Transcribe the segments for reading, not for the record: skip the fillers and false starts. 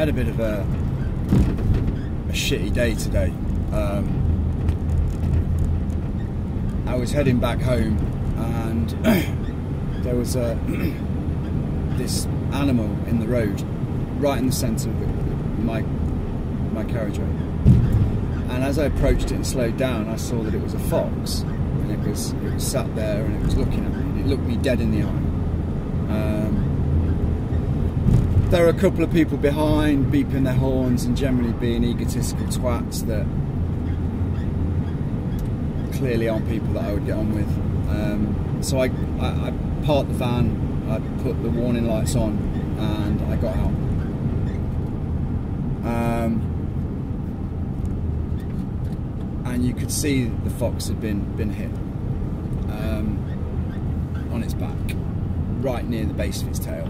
had a bit of a shitty day today. I was heading back home and there was this animal in the road right in the centre of my carriageway, and as I approached it and slowed down, I saw that it was a fox, and it was sat there and it was looking at me, and it looked me dead in the eye. There were a couple of people behind beeping their horns and generally being egotistical twats that clearly aren't people that I would get on with. So I parked the van, I put the warning lights on, and I got out. And you could see the fox had been hit on its back, right near the base of its tail.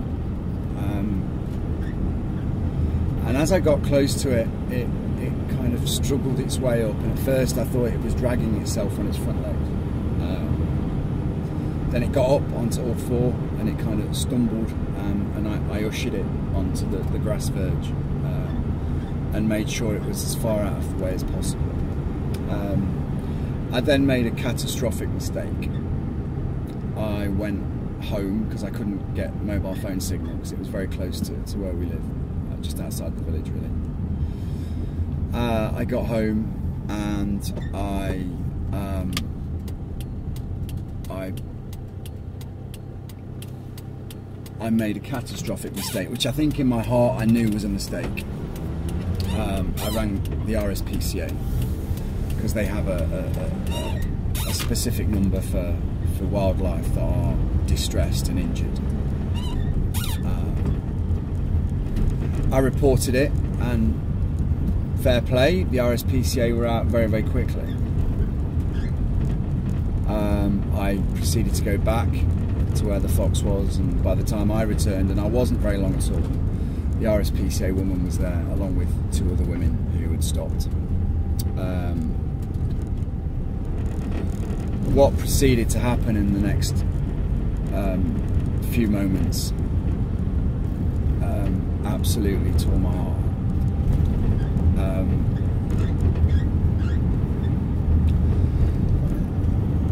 And as I got close to it, it kind of struggled its way up, and at first I thought it was dragging itself on its front legs. Then it got up onto all four and it kind of stumbled, and I ushered it onto the grass verge and made sure it was as far out of the way as possible. I then made a catastrophic mistake. I went home because I couldn't get mobile phone signal because it was very close to where we live, just outside the village really. I got home and I made a catastrophic mistake, which I think in my heart I knew was a mistake. I rang the Rspca because they have a specific number for wildlife that are distressed and injured. I reported it, and fair play, the Rspca were out very, very quickly. I proceeded to go back to where the fox was, and by the time I returned, and I wasn't very long at all, the Rspca woman was there along with 2 other women who had stopped. What proceeded to happen in the next few moments absolutely tore my heart.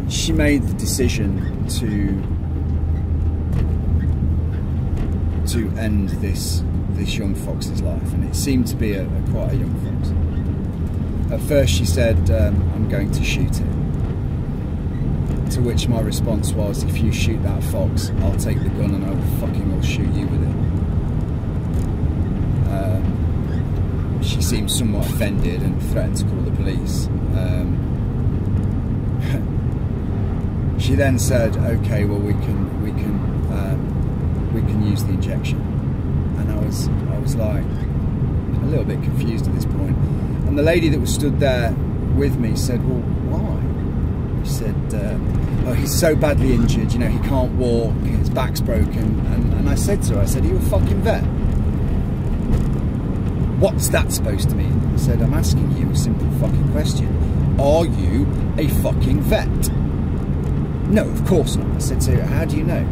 She made the decision to end this young fox's life, and it seemed to be quite a young fox. At first she said, I'm going to shoot it. To which my response was, if you shoot that fox, I'll take the gun and I will fucking shoot you with it. She seemed somewhat offended and threatened to call the police. She then said, okay, well we can use the injection. And I was like a little bit confused at this point. And the lady that was stood there with me said, well, why? She said, oh, he's so badly injured, you know, he can't walk, his back's broken. And I said to her, I said, are you a fucking vet? What's that supposed to mean? I said, I'm asking you a simple fucking question. Are you a fucking vet? No, of course not. I said, so how do you know?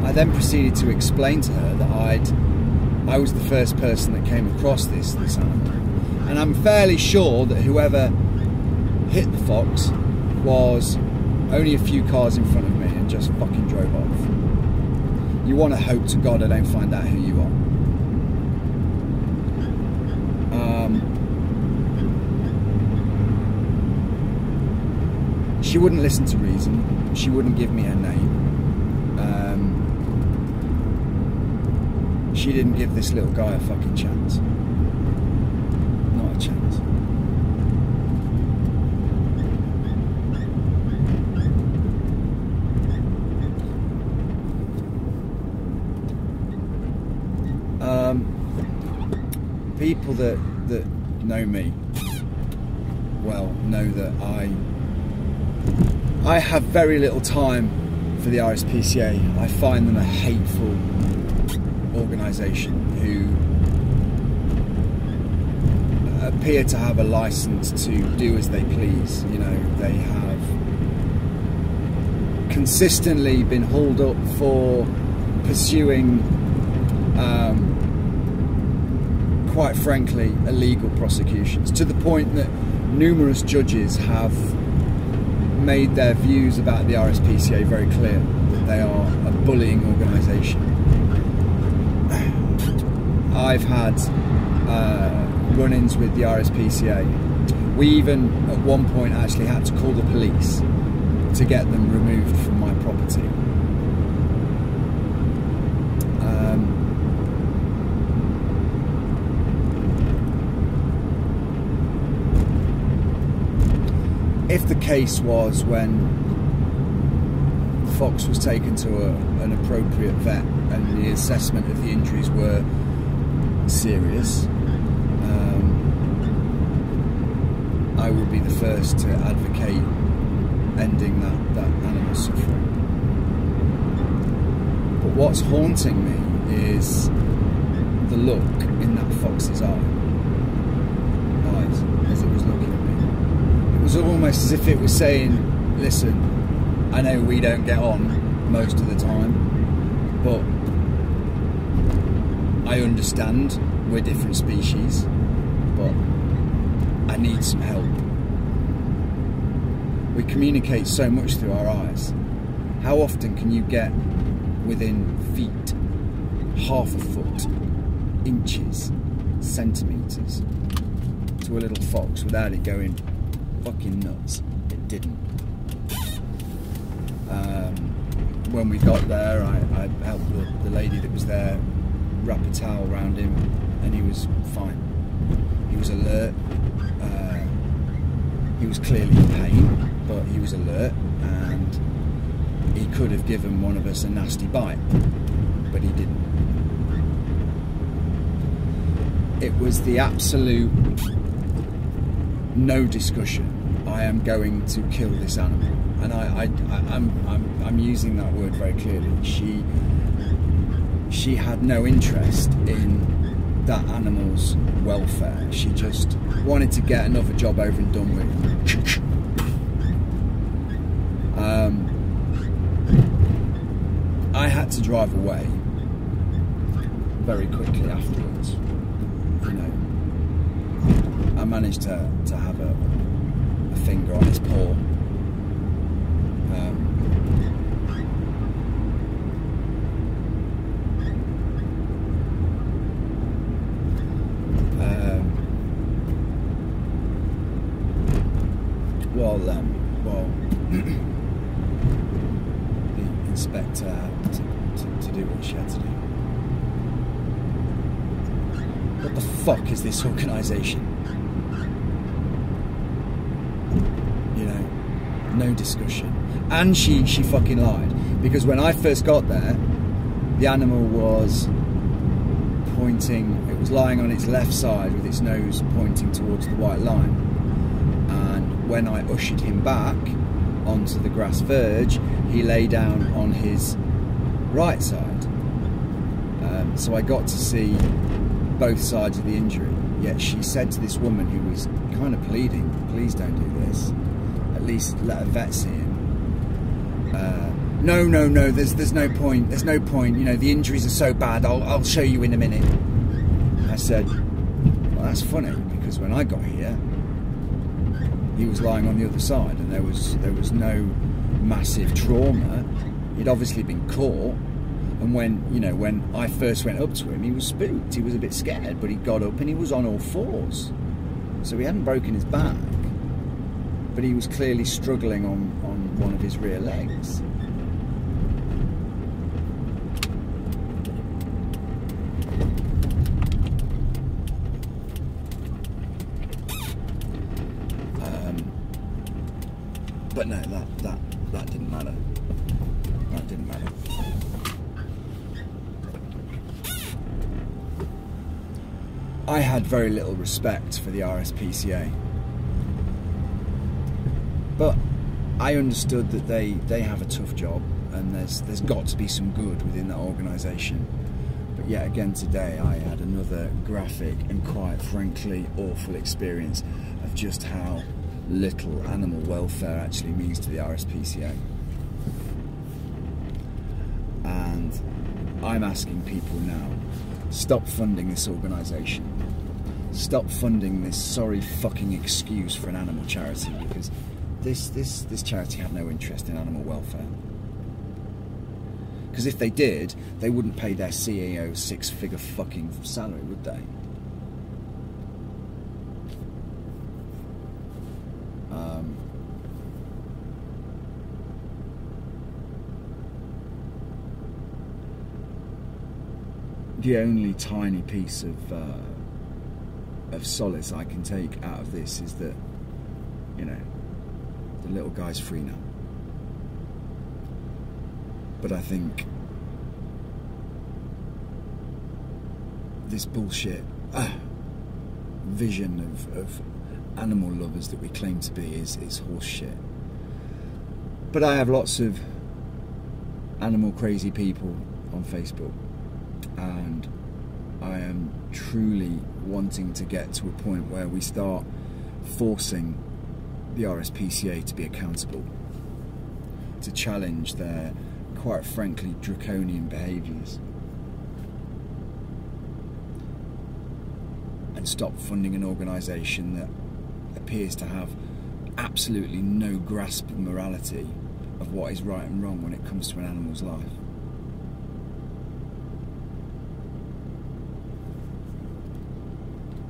I then proceeded to explain to her that I was the first person that came across this animal. And I'm fairly sure that whoever hit the fox was only a few cars in front of me and just fucking drove off. You want to hope to God I don't find out who you are. She wouldn't listen to reason. She wouldn't give me her name. She didn't give this little guy a fucking chance. Not a chance. People that know me well know that I have very little time for the Rspca. I find them a hateful organisation who appear to have a licence to do as they please. You know, they have consistently been hauled up for pursuing quite frankly, illegal prosecutions, to the point that numerous judges have made their views about the Rspca very clear, that they are a bullying organisation. I've had run-ins with the Rspca. We even at one point actually had to call the police to get them removed from my property. If the case was when the fox was taken to an appropriate vet and the assessment of the injuries were serious, I would be the first to advocate ending that animal suffering. But what's haunting me is the look in that fox's eyes as it was looking at me. It was almost as if it was saying, listen, I know we don't get on most of the time, but I understand we're different species, but I need some help. We communicate so much through our eyes. How often can you get within feet, half a foot, inches, centimetres to a little fox without it going fucking nuts? It didn't. When we got there, I helped the lady that was there wrap a towel around him, and he was fine. He was alert. He was clearly in pain, but he was alert, and he could have given one of us a nasty bite, but he didn't. It was the absolute no discussion. I am going to kill this animal, and I'm using that word very clearly. She had no interest in that animal's welfare. She just wanted to get another job over and done with. I had to drive away very quickly afterwards. You know, I managed to have a finger on his paw. Well, the inspector had to do what she had to do. What the fuck is this organisation? You know, no discussion. And she fucking lied, because when I first got there, the animal was pointing, it was lying on its left side with its nose pointing towards the white line. And when I ushered him back onto the grass verge, he lay down on his right side. So I got to see both sides of the injury. Yet she said to this woman who was kind of pleading, please don't do this, at least let a vet see him. No, there's no point, you know, the injuries are so bad, I'll show you in a minute. I said, well, that's funny, because when I got here, he was lying on the other side, and there was no massive trauma. He'd obviously been caught, and when I first went up to him, he was spooked. He was a bit scared, but he got up and he was on all fours. So he hadn't broken his back, but he was clearly struggling on one of his rear legs. But no, that didn't matter. That didn't matter. I had very little respect for the Rspca, but I understood that they have a tough job, and there's got to be some good within that organisation. But yet again today, I had another graphic and quite frankly awful experience of just how little animal welfare actually means to the Rspca. And I'm asking people now, stop funding this organisation. stop funding this sorry fucking excuse for an animal charity, because this charity have no interest in animal welfare. Because if they did, they wouldn't pay their CEO six-figure fucking salary, would they? The only tiny piece of solace I can take out of this is that, you know, the little guy's free now. But I think this bullshit vision of animal lovers that we claim to be is horse shit. But I have lots of animal crazy people on Facebook, and I am truly wanting to get to a point where we start forcing the Rspca to be accountable, to challenge their quite frankly draconian behaviours, and stop funding an organisation that appears to have absolutely no grasp of morality, of what is right and wrong when it comes to an animal's life.